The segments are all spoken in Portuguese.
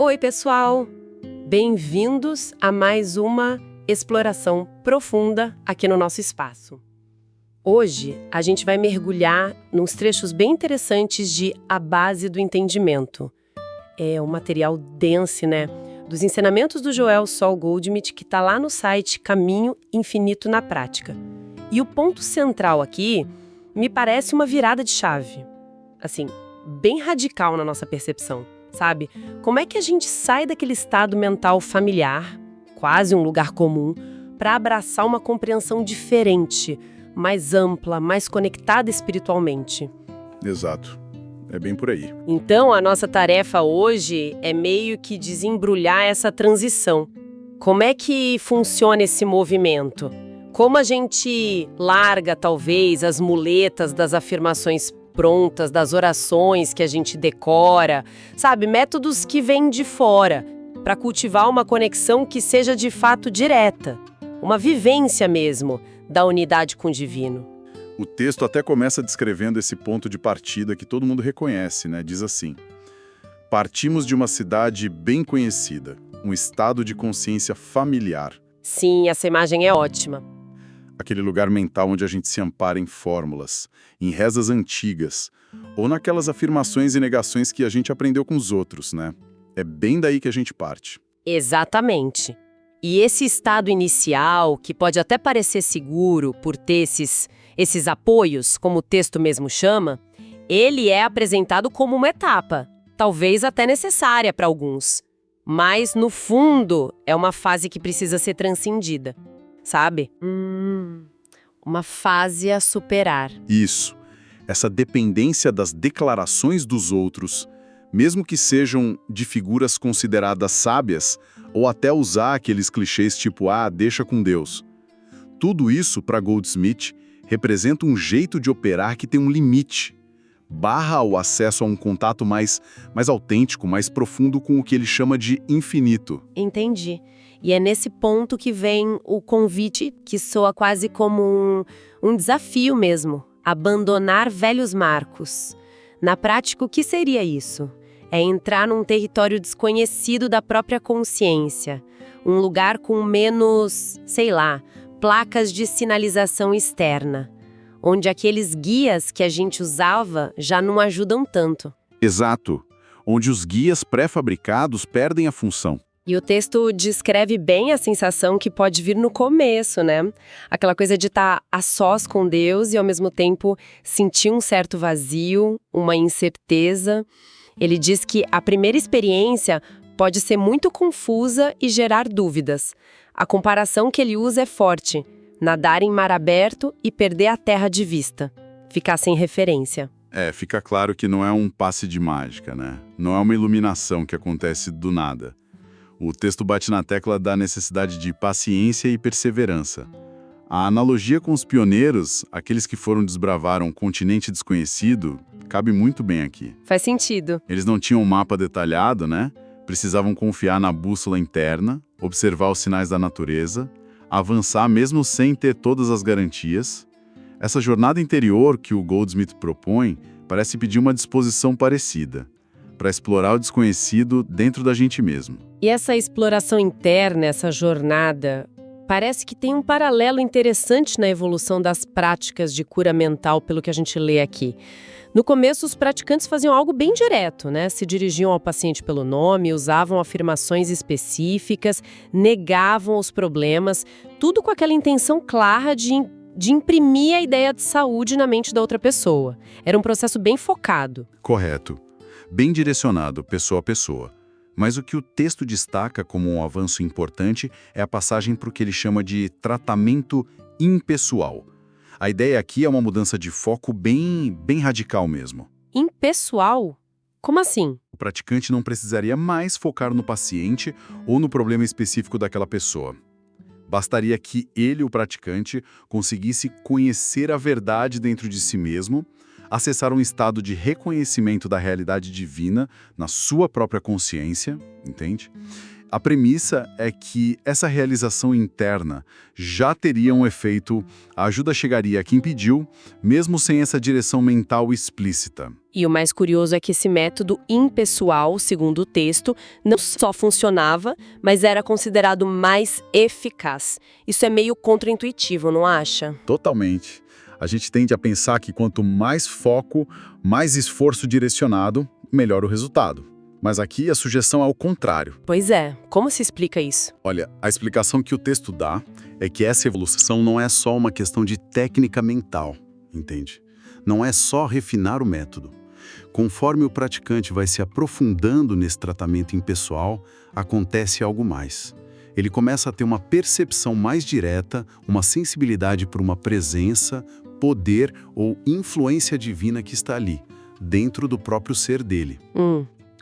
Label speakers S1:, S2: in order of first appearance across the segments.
S1: Oi, pessoal! Bem-vindos a mais uma exploração profunda aqui no nosso espaço. Hoje, a gente vai mergulhar nos trechos bem interessantes de A Base do Entendimento. É um material denso, né? Dos ensinamentos do Joel Sol Goldsmith, que está lá no site Caminho Infinito na Prática. E o ponto central aqui me parece uma virada de chave. Assim, bem radical na nossa percepção, sabe? Como é que a gente sai daquele estado mental familiar, quase um lugar comum, para abraçar uma compreensão diferente, mais ampla, mais conectada espiritualmente?
S2: Exato. É bem por aí.
S1: Então, a nossa tarefa hoje é meio que desembrulhar essa transição. Como é que funciona esse movimento? Como a gente larga, talvez, as muletas das afirmações prontas, das orações que a gente decora, sabe? Métodos que vêm de fora, para cultivar uma conexão que seja de fato direta, uma vivência mesmo da unidade com o divino.
S2: O texto até começa descrevendo esse ponto de partida que todo mundo reconhece, né? Diz assim: partimos de uma cidade bem conhecida, um estado de consciência familiar.
S1: Sim, essa imagem é ótima.
S2: Aquele lugar mental onde a gente se ampara em fórmulas, em rezas antigas, ou naquelas afirmações e negações que a gente aprendeu com os outros, né? É bem daí que a gente parte.
S1: Exatamente. E esse estado inicial, que pode até parecer seguro por ter esses apoios, como o texto mesmo chama, ele é apresentado como uma etapa, talvez até necessária para alguns. Mas, no fundo, é uma fase que precisa ser transcendida, sabe? Uma fase a superar.
S2: Isso. Essa dependência das declarações dos outros, mesmo que sejam de figuras consideradas sábias, ou até usar aqueles clichês tipo, deixa com Deus. Tudo isso, para Goldsmith, representa um jeito de operar que tem um limite. Barra o acesso a um contato mais autêntico, mais profundo com o que ele chama de infinito.
S1: Entendi. E é nesse ponto que vem o convite, que soa quase como um desafio mesmo. Abandonar velhos marcos. Na prática, o que seria isso? É entrar num território desconhecido da própria consciência. Um lugar com menos, sei lá, placas de sinalização externa. Onde aqueles guias que a gente usava já não ajudam tanto.
S2: Exato. Onde os guias pré-fabricados perdem a função.
S1: E o texto descreve bem a sensação que pode vir no começo, né? Aquela coisa de estar a sós com Deus e, ao mesmo tempo, sentir um certo vazio, uma incerteza. Ele diz que a primeira experiência pode ser muito confusa e gerar dúvidas. A comparação que ele usa é forte. Nadar em mar aberto e perder a terra de vista. Ficar sem referência.
S2: Fica claro que não é um passe de mágica, né? Não é uma iluminação que acontece do nada. O texto bate na tecla da necessidade de paciência e perseverança. A analogia com os pioneiros, aqueles que foram desbravar um continente desconhecido, cabe muito bem aqui.
S1: Faz sentido.
S2: Eles não tinham um mapa detalhado, né? Precisavam confiar na bússola interna, observar os sinais da natureza, avançar mesmo sem ter todas as garantias. Essa jornada interior que o Goldsmith propõe parece pedir uma disposição parecida, para explorar o desconhecido dentro da gente mesmo.
S1: E essa exploração interna, essa jornada, parece que tem um paralelo interessante na evolução das práticas de cura mental, pelo que a gente lê aqui. No começo, os praticantes faziam algo bem direto, né? Se dirigiam ao paciente pelo nome, usavam afirmações específicas, negavam os problemas, tudo com aquela intenção clara de imprimir a ideia de saúde na mente da outra pessoa. Era um processo bem focado.
S2: Correto. Bem direcionado, pessoa a pessoa. Mas o que o texto destaca como um avanço importante é a passagem para o que ele chama de tratamento impessoal. A ideia aqui é uma mudança de foco bem radical mesmo.
S1: Impessoal? Como assim?
S2: O praticante não precisaria mais focar no paciente ou no problema específico daquela pessoa. Bastaria que ele, o praticante, conseguisse conhecer a verdade dentro de si mesmo, acessar um estado de reconhecimento da realidade divina na sua própria consciência, entende? A premissa é que essa realização interna já teria um efeito, a ajuda chegaria a quem pediu, mesmo sem essa direção mental explícita.
S1: E o mais curioso é que esse método impessoal, segundo o texto, não só funcionava, mas era considerado mais eficaz. Isso é meio contraintuitivo, não acha?
S2: Totalmente. A gente tende a pensar que quanto mais foco, mais esforço direcionado, melhor o resultado. Mas aqui a sugestão é ao contrário.
S1: Pois é, como se explica isso?
S2: Olha, a explicação que o texto dá é que essa evolução não é só uma questão de técnica mental, entende? Não é só refinar o método. Conforme o praticante vai se aprofundando nesse tratamento impessoal, acontece algo mais. Ele começa a ter uma percepção mais direta, uma sensibilidade por uma presença, poder ou influência divina que está ali, dentro do próprio ser dele.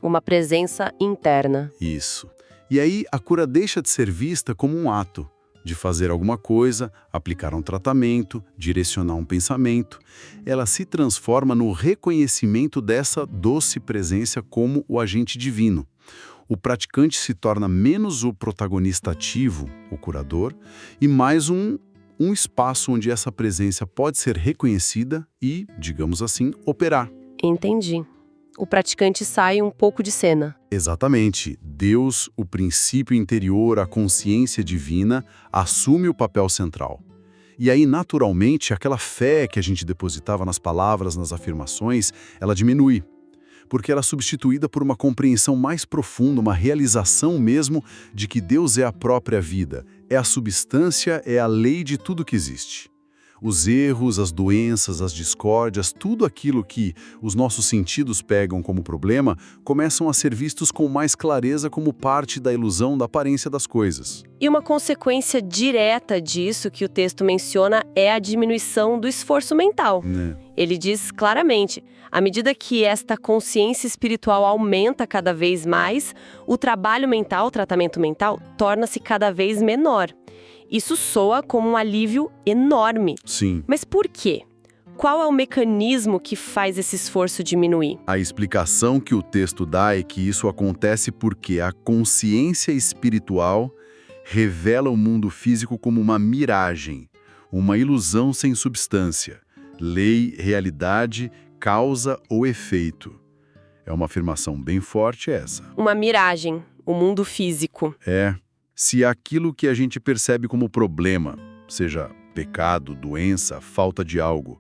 S1: Uma presença interna.
S2: Isso. E aí a cura deixa de ser vista como um ato, de fazer alguma coisa, aplicar um tratamento, direcionar um pensamento. Ela se transforma no reconhecimento dessa doce presença como o agente divino. O praticante se torna menos o protagonista ativo, o curador, e mais um espaço onde essa presença pode ser reconhecida e, digamos assim, operar.
S1: Entendi. O praticante sai um pouco de cena.
S2: Exatamente. Deus, o princípio interior, a consciência divina, assume o papel central. E aí, naturalmente, aquela fé que a gente depositava nas palavras, nas afirmações, ela diminui. Porque ela é substituída por uma compreensão mais profunda, uma realização mesmo de que Deus é a própria vida, é a substância, é a lei de tudo que existe. Os erros, as doenças, as discórdias, tudo aquilo que os nossos sentidos pegam como problema, começam a ser vistos com mais clareza como parte da ilusão da aparência das coisas.
S1: E uma consequência direta disso que o texto menciona é a diminuição do esforço mental. Ele diz claramente, à medida que esta consciência espiritual aumenta cada vez mais, o trabalho mental, o tratamento mental, torna-se cada vez menor. Isso soa como um alívio enorme.
S2: Sim.
S1: Mas por quê? Qual é o mecanismo que faz esse esforço diminuir?
S2: A explicação que o texto dá é que isso acontece porque a consciência espiritual revela o mundo físico como uma miragem, uma ilusão sem substância, lei, realidade, causa ou efeito. É uma afirmação bem forte essa.
S1: Uma miragem, o mundo físico.
S2: Se aquilo que a gente percebe como problema, seja pecado, doença, falta de algo,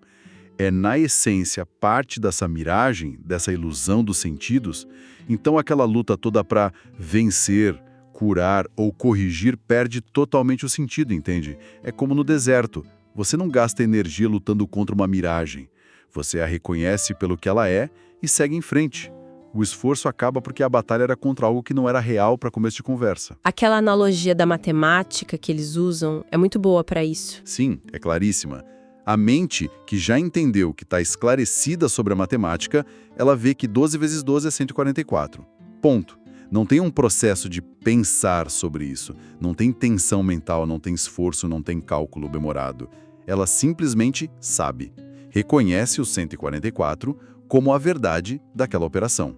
S2: é na essência parte dessa miragem, dessa ilusão dos sentidos, então aquela luta toda para vencer, curar ou corrigir perde totalmente o sentido, entende? É como no deserto. Você não gasta energia lutando contra uma miragem. Você a reconhece pelo que ela é e segue em frente. O esforço acaba porque a batalha era contra algo que não era real para começo de conversa.
S1: Aquela analogia da matemática que eles usam é muito boa para isso.
S2: Sim, é claríssima. A mente, que já entendeu que está esclarecida sobre a matemática, ela vê que 12 vezes 12 é 144. Ponto. Não tem um processo de pensar sobre isso. Não tem tensão mental, não tem esforço, não tem cálculo demorado. Ela simplesmente sabe. Reconhece o 144 como a verdade daquela operação.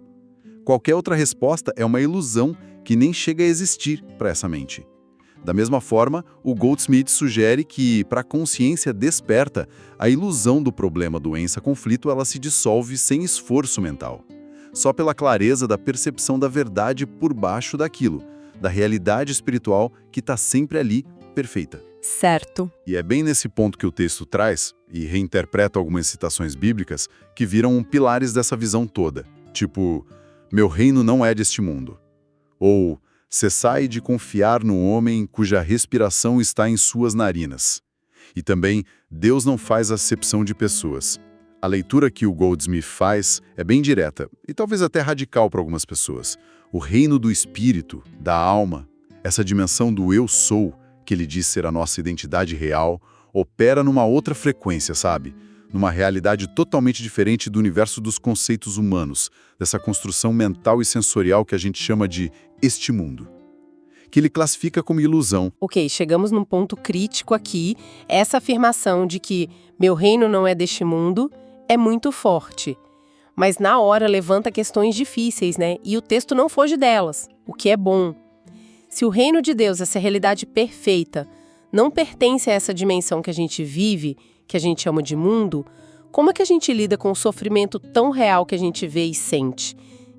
S2: Qualquer outra resposta é uma ilusão que nem chega a existir para essa mente. Da mesma forma, o Goldsmith sugere que, para a consciência desperta, a ilusão do problema, doença, conflito, ela se dissolve sem esforço mental. Só pela clareza da percepção da verdade por baixo daquilo, da realidade espiritual que está sempre ali, perfeita.
S1: Certo.
S2: E é bem nesse ponto que o texto traz, e reinterpreta algumas citações bíblicas, que viram pilares dessa visão toda. Tipo, meu reino não é deste mundo. Ou, cessai de confiar no homem cuja respiração está em suas narinas. E também, Deus não faz acepção de pessoas. A leitura que o Goldsmith faz é bem direta, e talvez até radical para algumas pessoas. O reino do espírito, da alma, essa dimensão do eu sou, que ele diz ser a nossa identidade real, opera numa outra frequência, sabe? Numa realidade totalmente diferente do universo dos conceitos humanos, dessa construção mental e sensorial que a gente chama de este mundo, que ele classifica como ilusão.
S1: Ok, chegamos num ponto crítico aqui. Essa afirmação de que meu reino não é deste mundo é muito forte. Mas na hora levanta questões difíceis, né? E o texto não foge delas, o que é bom. Se o reino de Deus, essa realidade perfeita, não pertence a essa dimensão que a gente vive, que a gente chama de mundo, Como é que a gente lida com o sofrimento tão real que a gente vê e sente?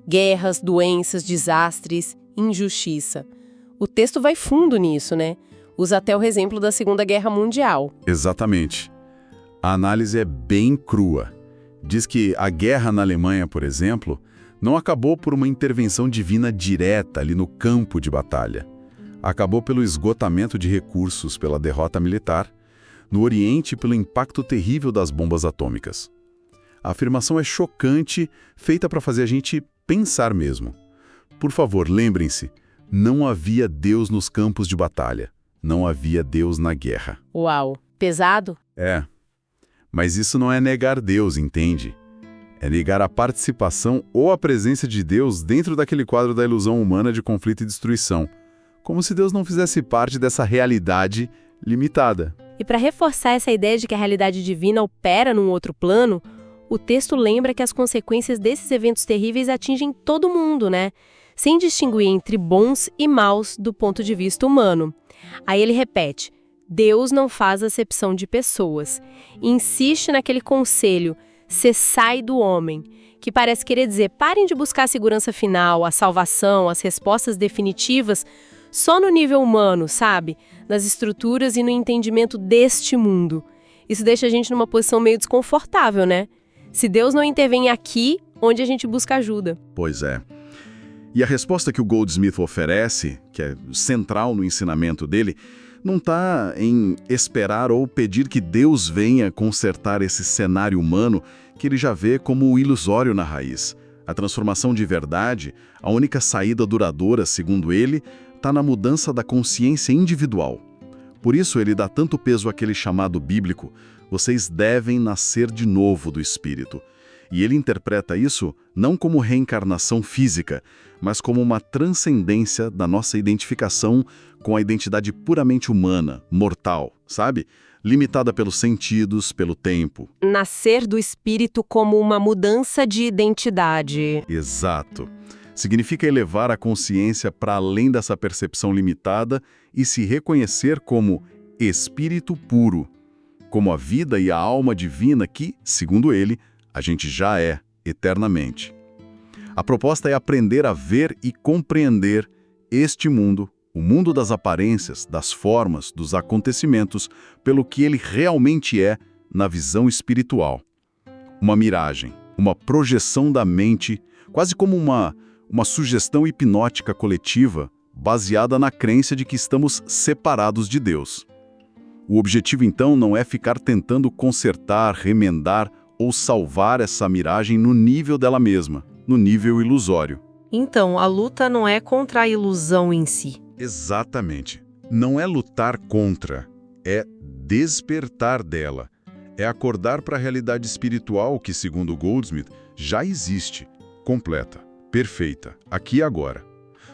S1: Guerras, doenças, desastres, injustiça. O texto vai fundo nisso, né? Usa até o exemplo da Segunda Guerra Mundial.
S2: Exatamente. A análise é bem crua. Diz que a guerra na Alemanha, por exemplo, não acabou por uma intervenção divina direta ali no campo de batalha. Acabou pelo esgotamento de recursos, pela derrota militar, no Oriente pelo impacto terrível das bombas atômicas. A afirmação é chocante, feita para fazer a gente pensar mesmo. Por favor, lembrem-se, não havia Deus nos campos de batalha. Não havia Deus na guerra.
S1: Uau, pesado?
S2: É. Mas isso não é negar Deus, entende? É negar a participação ou a presença de Deus dentro daquele quadro da ilusão humana de conflito e destruição. Como se Deus não fizesse parte dessa realidade limitada.
S1: E para reforçar essa ideia de que a realidade divina opera num outro plano, o texto lembra que as consequências desses eventos terríveis atingem todo mundo, né? Sem distinguir entre bons e maus do ponto de vista humano. Aí ele repete, Deus não faz acepção de pessoas. E insiste naquele conselho, cessai do homem, que parece querer dizer, parem de buscar a segurança final, a salvação, as respostas definitivas, só no nível humano, sabe? Nas estruturas e no entendimento deste mundo. Isso deixa a gente numa posição meio desconfortável, né? Se Deus não intervém aqui, onde a gente busca ajuda?
S2: Pois é. E a resposta que o Goldsmith oferece, que é central no ensinamento dele, não está em esperar ou pedir que Deus venha consertar esse cenário humano que ele já vê como ilusório na raiz. A transformação de verdade, a única saída duradoura, segundo ele, está na mudança da consciência individual. Por isso ele dá tanto peso àquele chamado bíblico, vocês devem nascer de novo do Espírito. E ele interpreta isso não como reencarnação física, mas como uma transcendência da nossa identificação com a identidade puramente humana, mortal, sabe? Limitada pelos sentidos, pelo tempo.
S1: Nascer do Espírito como uma mudança de identidade.
S2: Exato. Significa elevar a consciência para além dessa percepção limitada e se reconhecer como espírito puro, como a vida e a alma divina que, segundo ele, a gente já é eternamente. A proposta é aprender a ver e compreender este mundo, o mundo das aparências, das formas, dos acontecimentos, pelo que ele realmente é na visão espiritual. Uma miragem, uma projeção da mente, quase como uma sugestão hipnótica coletiva baseada na crença de que estamos separados de Deus. O objetivo, então, não é ficar tentando consertar, remendar ou salvar essa miragem no nível dela mesma, no nível ilusório.
S1: Então, a luta não é contra a ilusão em si.
S2: Exatamente. Não é lutar contra, é despertar dela. É acordar para a realidade espiritual que, segundo Goldsmith, já existe, completa, perfeita, aqui e agora.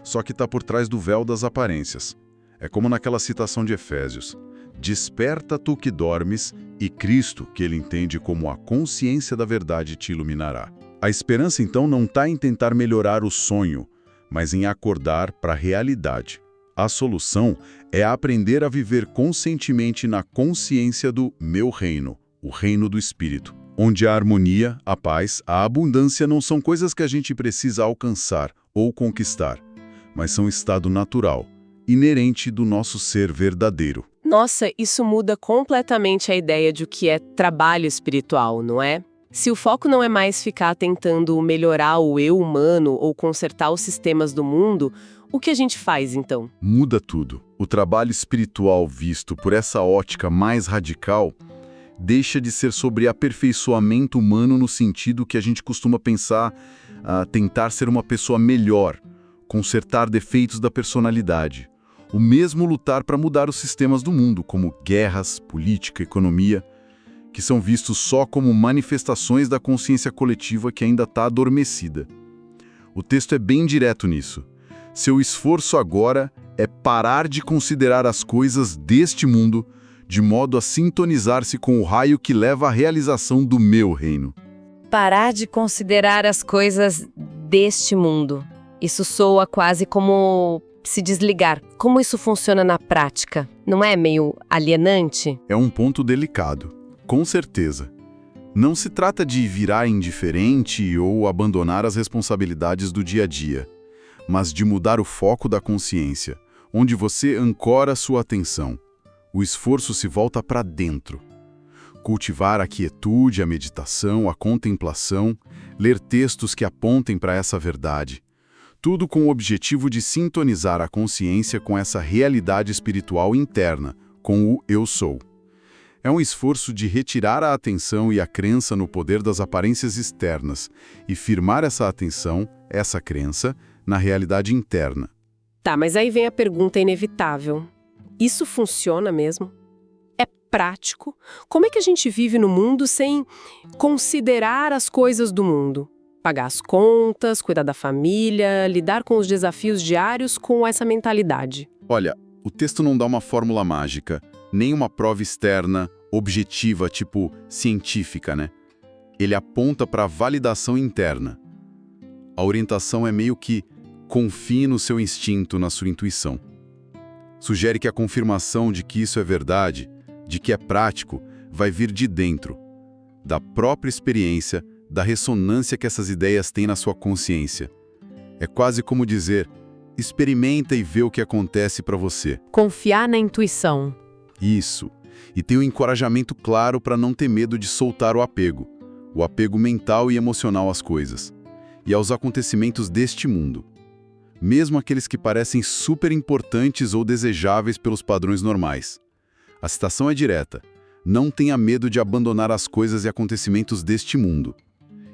S2: Só que está por trás do véu das aparências. É como naquela citação de Efésios. Desperta tu que dormes, e Cristo, que ele entende como a consciência da verdade, te iluminará. A esperança, então, não está em tentar melhorar o sonho, mas em acordar para a realidade. A solução é aprender a viver conscientemente na consciência do meu reino, o reino do Espírito, onde a harmonia, a paz, a abundância não são coisas que a gente precisa alcançar ou conquistar, mas são estado natural, inerente do nosso ser verdadeiro.
S1: Nossa, isso muda completamente a ideia de o que é trabalho espiritual, não é? Se o foco não é mais ficar tentando melhorar o eu humano ou consertar os sistemas do mundo, o que a gente faz então?
S2: Muda tudo. O trabalho espiritual visto por essa ótica mais radical deixa de ser sobre aperfeiçoamento humano no sentido que a gente costuma pensar, tentar ser uma pessoa melhor, consertar defeitos da personalidade. O mesmo lutar para mudar os sistemas do mundo, como guerras, política, economia, que são vistos só como manifestações da consciência coletiva que ainda está adormecida. O texto é bem direto nisso. Seu esforço agora é parar de considerar as coisas deste mundo de modo a sintonizar-se com o raio que leva à realização do meu reino.
S1: Parar de considerar as coisas deste mundo. Isso soa quase como se desligar. Como isso funciona na prática? Não é meio alienante?
S2: É um ponto delicado, com certeza. Não se trata de virar indiferente ou abandonar as responsabilidades do dia a dia, mas de mudar o foco da consciência, onde você ancora sua atenção. O esforço se volta para dentro. Cultivar a quietude, a meditação, a contemplação, ler textos que apontem para essa verdade. Tudo com o objetivo de sintonizar a consciência com essa realidade espiritual interna, com o eu sou. É um esforço de retirar a atenção e a crença no poder das aparências externas e firmar essa atenção, essa crença, na realidade interna.
S1: Tá, mas aí vem a pergunta inevitável. Isso funciona mesmo? É prático? Como é que a gente vive no mundo sem considerar as coisas do mundo? Pagar as contas, cuidar da família, lidar com os desafios diários com essa mentalidade.
S2: Olha, o texto não dá uma fórmula mágica, nem uma prova externa, objetiva, tipo científica, né? Ele aponta para a validação interna. A orientação é meio que confie no seu instinto, na sua intuição. Sugere que a confirmação de que isso é verdade, de que é prático, vai vir de dentro, da própria experiência, da ressonância que essas ideias têm na sua consciência. É quase como dizer, experimenta e vê o que acontece para você.
S1: Confiar na intuição.
S2: Isso. E tem um encorajamento claro para não ter medo de soltar o apego mental e emocional às coisas, e aos acontecimentos deste mundo. Mesmo aqueles que parecem super importantes ou desejáveis pelos padrões normais. A citação é direta. Não tenha medo de abandonar as coisas e acontecimentos deste mundo.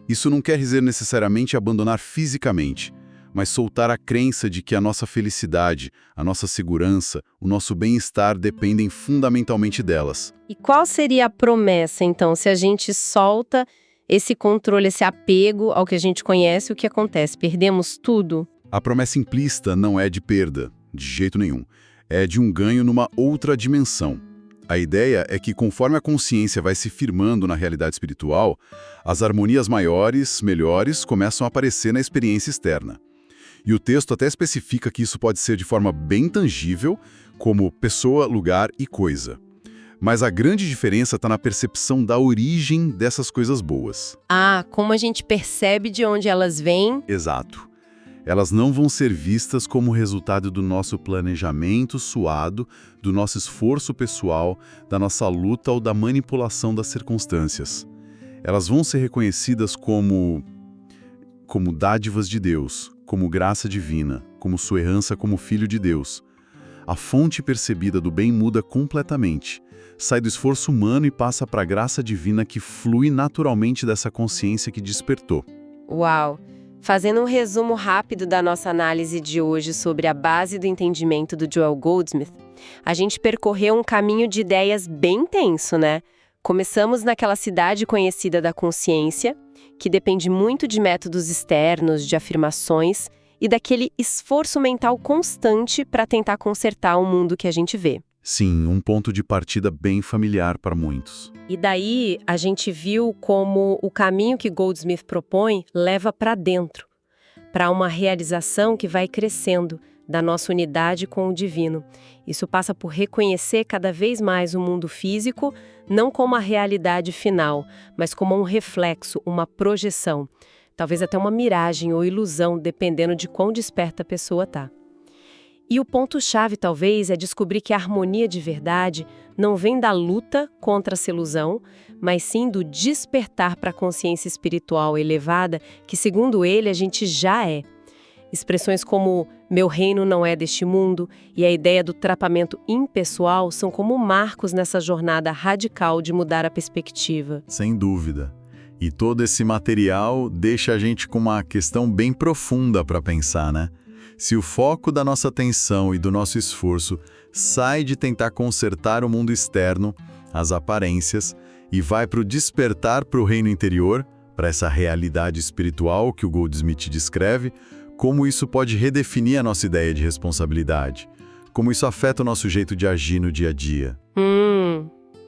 S2: Isso não quer dizer necessariamente abandonar fisicamente, mas soltar a crença de que a nossa felicidade, a nossa segurança, o nosso bem-estar dependem fundamentalmente delas.
S1: E qual seria a promessa, então, se a gente solta esse controle, esse apego ao que a gente conhece, o que acontece? Perdemos tudo?
S2: A promessa implícita não é de perda, de jeito nenhum. É de um ganho numa outra dimensão. A ideia é que, conforme a consciência vai se firmando na realidade espiritual, as harmonias maiores, melhores, começam a aparecer na experiência externa. E o texto até especifica que isso pode ser de forma bem tangível, como pessoa, lugar e coisa. Mas a grande diferença está na percepção da origem dessas coisas boas.
S1: Ah, como a gente percebe de onde elas vêm?
S2: Exato. Elas não vão ser vistas como resultado do nosso planejamento suado, do nosso esforço pessoal, da nossa luta ou da manipulação das circunstâncias. Elas vão ser reconhecidas como dádivas de Deus, como graça divina, como sua herança como filho de Deus. A fonte percebida do bem muda completamente, sai do esforço humano e passa para a graça divina que flui naturalmente dessa consciência que despertou.
S1: Uau! Fazendo um resumo rápido da nossa análise de hoje sobre a base do entendimento do Joel Goldsmith, a gente percorreu um caminho de ideias bem intenso, né? Começamos naquela cidade conhecida da consciência, que depende muito de métodos externos, de afirmações e daquele esforço mental constante para tentar consertar o mundo que a gente vê.
S2: Sim, um ponto de partida bem familiar para muitos.
S1: E daí a gente viu como o caminho que Goldsmith propõe leva para dentro, para uma realização que vai crescendo da nossa unidade com o divino. Isso passa por reconhecer cada vez mais o mundo físico, não como a realidade final, mas como um reflexo, uma projeção, talvez até uma miragem ou ilusão, dependendo de quão desperta a pessoa está. E o ponto-chave, talvez, é descobrir que a harmonia de verdade não vem da luta contra essa ilusão, mas sim do despertar para a consciência espiritual elevada, que, segundo ele, a gente já é. Expressões como meu reino não é deste mundo e a ideia do tratamento impessoal são como marcos nessa jornada radical de mudar a perspectiva.
S2: Sem dúvida. E todo esse material deixa a gente com uma questão bem profunda para pensar, né? Se o foco da nossa atenção e do nosso esforço sai de tentar consertar o mundo externo, as aparências, e vai para o despertar para o reino interior, para essa realidade espiritual que o Goldsmith descreve, como isso pode redefinir a nossa ideia de responsabilidade? Como isso afeta o nosso jeito de agir no dia a dia?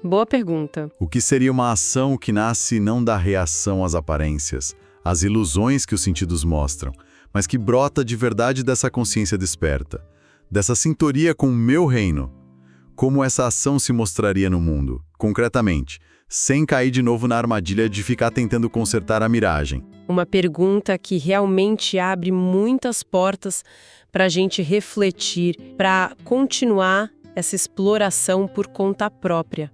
S1: Boa pergunta.
S2: O que seria uma ação que nasce não da reação às aparências, às ilusões que os sentidos mostram, mas que brota de verdade dessa consciência desperta, dessa sintonia com o meu reino? Como essa ação se mostraria no mundo, concretamente, sem cair de novo na armadilha de ficar tentando consertar a miragem.
S1: Uma pergunta que realmente abre muitas portas para a gente refletir, para continuar essa exploração por conta própria.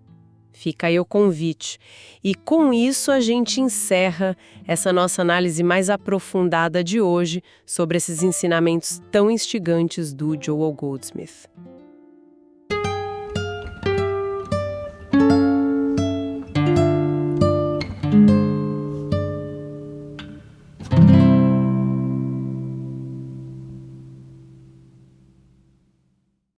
S1: Fica aí o convite. E com isso a gente encerra essa nossa análise mais aprofundada de hoje sobre esses ensinamentos tão instigantes do Joel Goldsmith.